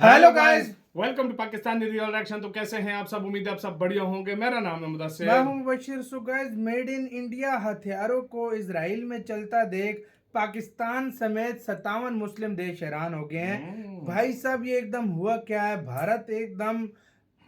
Hello guys, welcome to Pakistani real reaction. तो कैसे हैं आप सब? उम्मीद है आप सब बढ़िया होंगे। मेरा नाम है मुदस्सिर, मैं हूं Bashir. So guys, made in India हथियारों को इजराइल में चलता देख पाकिस्तान समेत 57 मुस्लिम देश हैरान हो गए हैं। भाई साहब, ये एकदम हुआ क्या है? भारत एकदम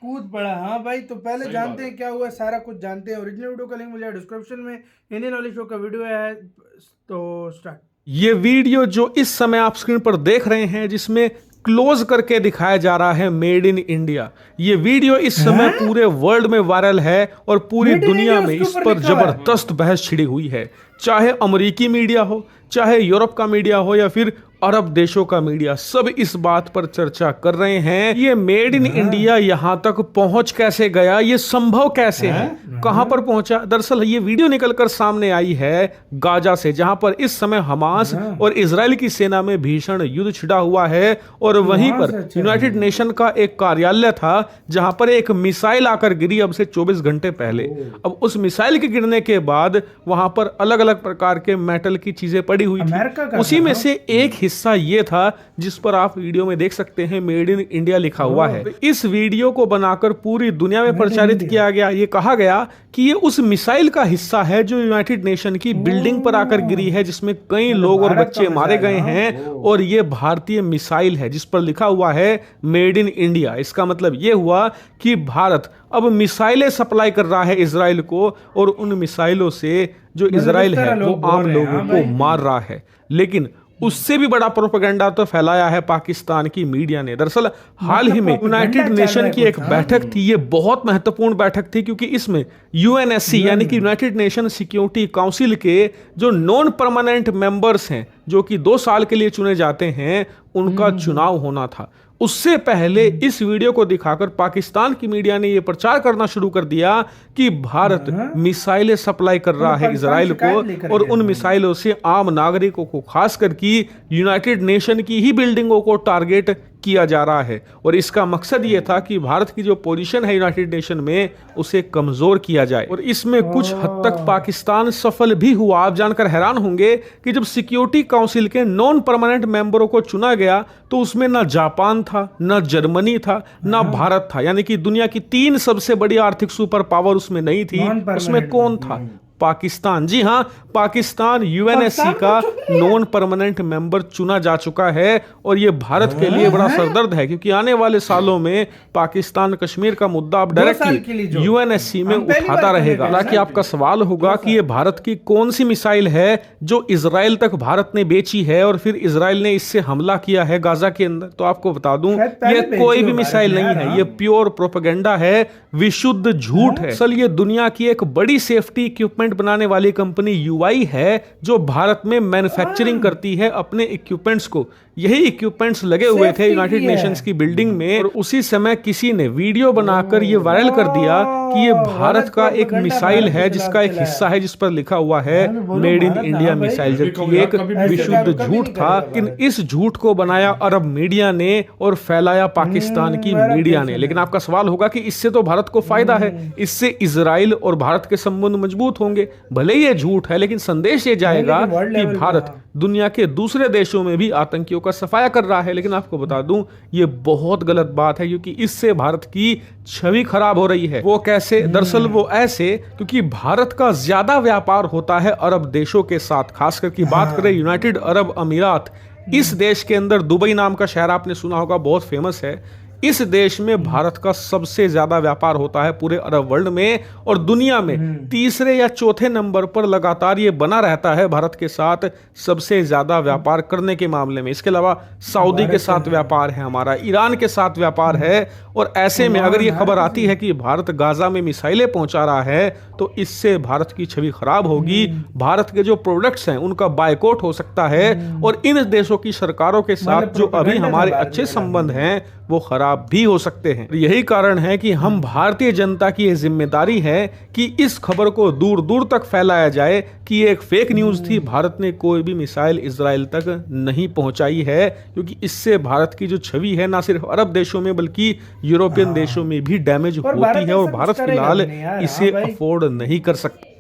कूद पड़ा। हाँ भाई, तो पहले जानते हैं क्या हुआ, सारा कुछ जानते हैं। ओरिजिनल वीडियो का लिंक मुझे डिस्क्रिप्शन में इंडियन नॉलेज शो का वीडियो है, तो स्टार्ट। ये वीडियो जो इस समय आप स्क्रीन पर देख रहे हैं, जिसमें क्लोज करके दिखाया जा रहा है मेड इन इंडिया, ये वीडियो इस समय पूरे वर्ल्ड में वायरल है और पूरी दुनिया में इस पर जबरदस्त बहस छिड़ी हुई है। चाहे अमेरिकी मीडिया हो, चाहे यूरोप का मीडिया हो, या फिर अरब देशों का मीडिया, सब इस बात पर चर्चा कर रहे हैं ये मेड इन इंडिया यहां तक पहुंच कैसे गया, ये संभव कैसे है, कहां पर पहुंचा। दरअसल ये वीडियो निकलकर सामने आई है गाजा से, जहां पर इस समय हमास और इजराइल की सेना में भीषण युद्ध छिड़ा हुआ है और वहीं पर यूनाइटेड नेशन का एक कार्यालय था जहां पर एक मिसाइल आकर गिरी अब से 24 घंटे पहले। अब उस मिसाइल के गिरने के बाद वहां पर अलग अलग प्रकार के मेटल की चीजें पड़ी हुई थी। उसी में से एक हिस्सा ये था जिस पर आप वीडियो में देख सकते हैं मेड इन इंडिया लिखा हुआ है। इस वीडियो को बनाकर पूरी दुनिया में प्रचारित किया गया। ये कहा गया कि ये उस मिसाइल का हिस्सा है जो यूनाइटेड नेशन की बिल्डिंग पर आकर गिरी है, जिसमें कई लोग और बच्चे मारे गए हैं, और ये भारतीय मिसाइल है जिस पर लिखा हुआ है मेड इन इंडिया। इसका मतलब ये हुआ कि भारत अब मिसाइलें सप्लाई कर रहा है इजराइल को, और उन मिसाइलों से जो इजराइल है वो आम लोगों को मार रहा है। लेकिन उससे भी बड़ा प्रोपेगेंडा तो फैलाया है पाकिस्तान की मीडिया ने। दरअसल हाल ही में यूनाइटेड नेशन की एक बैठक थी। ये बहुत महत्वपूर्ण बैठक थी क्योंकि इसमें यूएनएससी यानी कि यूनाइटेड नेशन सिक्योरिटी काउंसिल के जो नॉन परमानेंट मेंबर्स हैं, जो कि 2 साल के लिए चुने जाते हैं, उनका चुनाव होना था। उससे पहले इस वीडियो को दिखाकर पाकिस्तान की मीडिया ने यह प्रचार करना शुरू कर दिया कि भारत मिसाइलें सप्लाई कर रहा है इजराइल को, और उन मिसाइलों से आम नागरिकों को, खासकर की यूनाइटेड नेशन की ही बिल्डिंगों को टारगेट किया जा रहा है। और इसका मकसद यह था कि भारत की जो पोजीशन है यूनाइटेड नेशन में उसे कमजोर किया जाए, और इसमें कुछ हद तक पाकिस्तान सफल भी हुआ। आप जानकर हैरान होंगे कि जब सिक्योरिटी काउंसिल के नॉन परमानेंट मेंबरों को चुना गया तो उसमें ना जापान था, ना जर्मनी था, ना भारत था, यानी कि दुनिया की 3 सबसे बड़ी आर्थिक सुपर पावर उसमें नहीं थी। उसमें कौन था? पाकिस्तान। जी हां, पाकिस्तान यूएनएससी का नॉन परमानेंट मेंबर चुना जा चुका है, और यह भारत के लिए बड़ा सरदर्द है क्योंकि आने वाले सालों में पाकिस्तान कश्मीर का मुद्दा अब डायरेक्टली यूएनएससी में उठाता रहेगा। हालांकि आपका सवाल होगा कि यह भारत की कौन सी मिसाइल है जो इजराइल तक भारत ने बेची है और फिर इजराइल ने इससे हमला किया है गाजा के अंदर। तो आपको बता दूं, यह कोई भी मिसाइल नहीं है, यह प्योर प्रोपेगेंडा है, विशुद्ध झूठ है। असल ये दुनिया की एक बड़ी सेफ्टी इक्विपमेंट बनाने वाली कंपनी यूआई है जो भारत में मैन्युफैक्चरिंग करती है अपने इक्विपमेंट्स को। यही इक्विपमेंट्स लगे हुए थे यूनाइटेड नेशंस की बिल्डिंग में, और उसी समय किसी ने वीडियो बनाकर ये वायरल कर दिया कि ये भारत का एक मिसाइल है जिसका एक हिस्सा है जिस पर लिखा हुआ है मेड इन इंडिया मिसाइल, जबकि एक विशुद्ध झूठ था। लेकिन इस झूठ को बनाया अरब मीडिया ने और फैलाया पाकिस्तान की मीडिया ने। लेकिन आपका सवाल होगा कि इससे तो भारत को फायदा है, इससे इजराइल और भारत के संबंध मजबूत होंगे। भले ये झूठ है, लेकिन संदेश ये जाएगा कि भारत दुनिया के दूसरे देशों में भी आतंकियों का सफाया कर रहा है। लेकिन आपको बता दूं, ये बहुत गलत बात है क्योंकि इससे भारत की छवि खराब हो रही है। वो कैसे? दरअसल वो ऐसे क्योंकि भारत का ज्यादा व्यापार होता है अरब देशों के साथ। खासकर की बात करें यूनाइटेड अरब अमीरात, इस देश के अंदर दुबई नाम का शहर आपने सुना होगा, बहुत फेमस है। इस देश में भारत का सबसे ज्यादा व्यापार होता है पूरे अरब वर्ल्ड में, और दुनिया में तीसरे या चौथे नंबर पर लगातार ये बना रहता है भारत के साथ सबसे ज्यादा व्यापार करने के मामले में। इसके अलावा सऊदी के साथ व्यापार है हमारा, ईरान के साथ व्यापार है। और ऐसे में अगर ये खबर आती है कि भारत गाजा में मिसाइलें पहुंचा रहा है तो इससे भारत की छवि खराब होगी, भारत के जो प्रोडक्ट्स हैं उनका बायकॉट हो सकता है, और इन देशों की सरकारों के साथ जो अभी हमारे अच्छे संबंध हैं वो खराब भी हो सकते हैं। यही कारण है कि हम भारतीय जनता की यह जिम्मेदारी है कि इस खबर को दूर दूर तक फैलाया जाए कि ये एक फेक न्यूज थी, भारत ने कोई भी मिसाइल इजराइल तक नहीं पहुंचाई है, क्योंकि इससे भारत की जो छवि है ना सिर्फ अरब देशों में बल्कि यूरोपियन देशों में भी डैमेज होती है, और भारत फिलहाल इसे अफोर्ड नहीं कर सकता।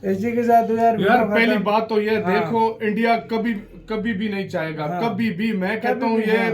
इसी के साथ यार पहली बात तो ये देखो, इंडिया कभी कभी भी नहीं चाहेगा, कभी भी। मैं कहता हूँ ये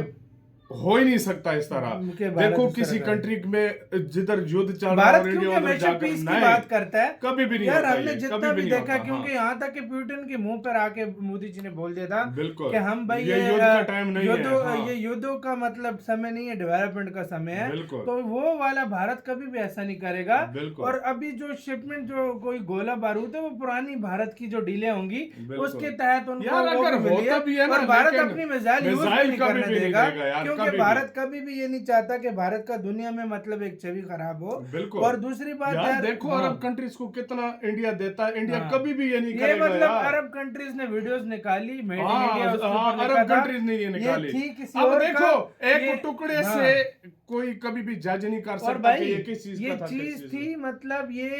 हो ही नहीं सकता इस तरह। कि भारत देखो इस किसी तरह का कंट्री में जिधर युद्ध चल रहा है भारत और क्योंकि इंडिया उधर हमेशा जाकर पीस की नहीं, बात करता है, कभी भी नहीं यार होता हमने ये, जितना कभी भी नहीं देखा, होता। क्योंकि हाँ, यहाँ तक कि पुतिन के मुंह पर आके मोदी जी ने बोल दिया था बिल्कुल कि हम भाई ये युद्ध का टाइम नहीं है। हाँ, ये युद्धों का मतलब समय नहीं है, डेवलपमेंट का समय है। बिल्कुल तो वो वाला भारत कभी भी ऐसा नहीं करेगा। बिल्कुल और अभी जो शिपमेंट जो कोई गोला बारूद है वो पुरानी भारत की जो डीलें होंगी बिल्कुल। उसके तहत उनको यार वो अगर भी मिली है। होता भी है ना, और भारत लेकिन अपनी मिसाइल यूज भी मिसाइल नहीं कभी करने भी नहीं देगा, देगा यार, क्योंकि कभी भी। भारत कभी भी ये नहीं चाहता कि भारत का दुनिया में मतलब एक छवि खराब हो। बिल्कुल। और दूसरी बात यार यार देखो हाँ, अरब कंट्रीज को कितना इंडिया देता है, इंडिया हाँ। कभी भी ये नहीं ये करेगा मतलब यार। अरब कंट्रीज ने वीडियोस निकाली, मेड इन हाँ, इंडिया उसके हाँ, ऊपर अरब लिखा था। कंट्रीज ने ये निकाली। थी किसी अब और देखो का, एक ये- टुकड़े हाँ। से कोई कभी भी जज नहीं कर और सकता भाई कि ये किस चीज ये का था, किस चीज चीज थी मतलब ये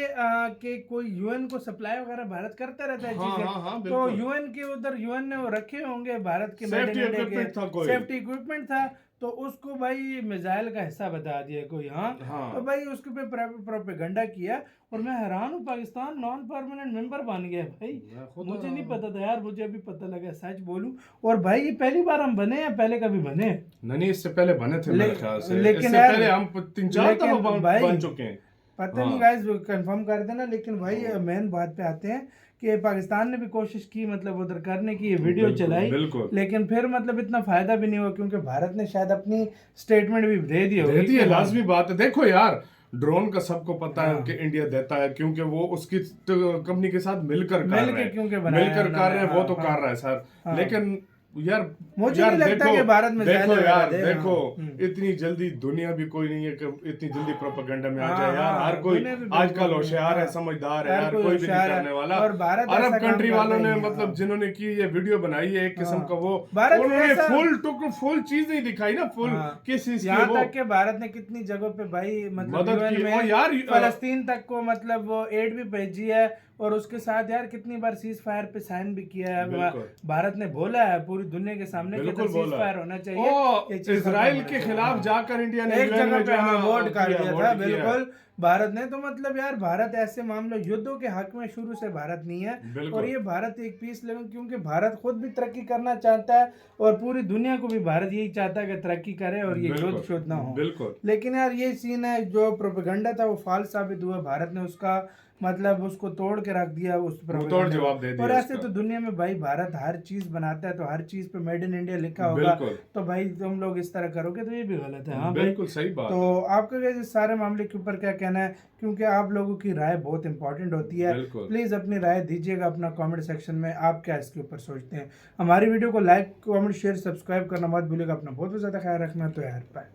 कि कोई यूएन को सप्लाई वगैरह भारत करता रहता है हाँ, चीजें। हाँ, हाँ, तो बिल्कुल। यूएन के उधर यूएन ने वो रखे होंगे भारत के made in Safety India equipment था के कोई। सेफ्टी इक्विपमेंट था, तो उसको भाई मिसाइल का हिस्सा बता दिया कोई। हाँ, हाँ। तो भाई उसके पे प्रोपेगेंडा किया। और मैं हैरान हूँ, पाकिस्तान नॉन परमानेंट मेंबर बन गया भाई। मैं खुद मुझे नहीं हैरान पता था यार, मुझे अभी पता लगा, सच बोलूं। और भाई ये पहली बार हम बने हैं, पहले कभी बने हैं? नहीं इससे पहले बने थे मेरे ख्याल से, लेकिन इससे यार- पहले हम 3-4 लेकिन दफा भाई- बन चुके हैं। पता हाँ। नहीं गाइस, कंफर्म कर देना। लेकिन भाई मेन बात पे आते हैं कि पाकिस्तान ने भी कोशिश की मतलब उधर करने की, ये वीडियो बिल्कुल, चलाई, बिल्कुल। लेकिन फिर मतलब इतना फायदा भी नहीं हुआ, क्योंकि भारत ने शायद अपनी स्टेटमेंट भी दे दी होगी देती है, कि हाँ, लाजमी बात है। देखो यार ड्रोन का सबको पता है हाँ। कि इंडिया देता है, क्योंकि वो उसकी कंपनी के साथ मिलकर कर मिलके रहे हैं, क्योंकि बनाया मिलकर उन्होंने, कर रहे हैं, वो हाँ, तो हाँ। कर रहा है सर। हाँ। लेकिन यार मुझे यार नहीं लगता देखो कि भारत में देखो ज़्यादा यार दे, हाँ। देखो इतनी जल्दी दुनिया भी कोई नहीं है कि इतनी जल्दी प्रोपेगेंडा में आ हाँ, जाए यार। हाँ, हर कोई दुनिया भी बिल्कुल आजकल नहीं, होशियार है, हाँ। समझदार है हर यार, कोई कोई भी नहीं होशियार है। करने वाला। और भारत ऐसा अरब काम कंट्री करता वालों ही ने नहीं है, मतलब हाँ। जिन्होंने की ये वीडियो बनाई है एक किस्म हाँ। का, वो भारत उन्होंने ऐसा- फुल चीज नहीं दिखाई ना, फुल हाँ। किस चीज की यहाँ वो तक कि भारत ने कितनी जगहों पे भाई मतलब मदद UN की। में और यार फलस्तीन तक को मतलब वो एड भी भेजी है, और उसके साथ यार कितनी बार सीज फायर पे साइन भी किया है। बिल्कुल। भारत ने बोला है पूरी दुनिया के सामने कि बिल्कुल सीज बोला फायर होना चाहिए, ओ ये चीज खत्म इजराइल होना के चाहिए। खिलाफ हाँ। जाकर इंडिया ने एक UN जगह में पे जो है हमें वोट कर दिया था, किया। बिल्कुल भारत ने। तो मतलब यार भारत ऐसे मामलों युद्धों के हक में शुरू से भारत नहीं है। बिल्कुल। और ये भारत एक पीस लेवल, क्योंकि भारत खुद भी तरक्की करना चाहता है और पूरी दुनिया को भी भारत यही चाहता है कि तरक्की करे और ये बिल्कुल, युद्ध शुद्ध ना हो। बिल्कुल। लेकिन यार ये सीन है, जो प्रोपेगेंडा था वो फाल्स साबित हुआ। भारत ने उसका मतलब उसको तोड़ के रख दिया, उस मुंहतोड़ propaganda जवाब को। दे दिया और ऐसे उसका। तो दुनिया में भाई भारत हर चीज बनाता है, तो हर चीज पे मेड इन इंडिया लिखा होगा, बिल्कुल। तो भाई तुम लोग इस तरह करोगे तो ये भी गलत है। हाँ भाई, बिल्कुल सही बात तो है। आपका क्या इस सारे मामले के ऊपर क्या कहना है? क्योंकि आप लोगों की राय बहुत इंपॉर्टेंट होती है। बिल्कुल। प्लीज अपनी राय दीजिएगा अपना कमेंट सेक्शन में, आप क्या इसके ऊपर सोचते हैं। हमारी वीडियो को लाइक, कमेंट, शेयर, सब्सक्राइब करना मत भूलिएगा। अपना बहुत ज्यादा ख्याल रखना। तो यार बाय।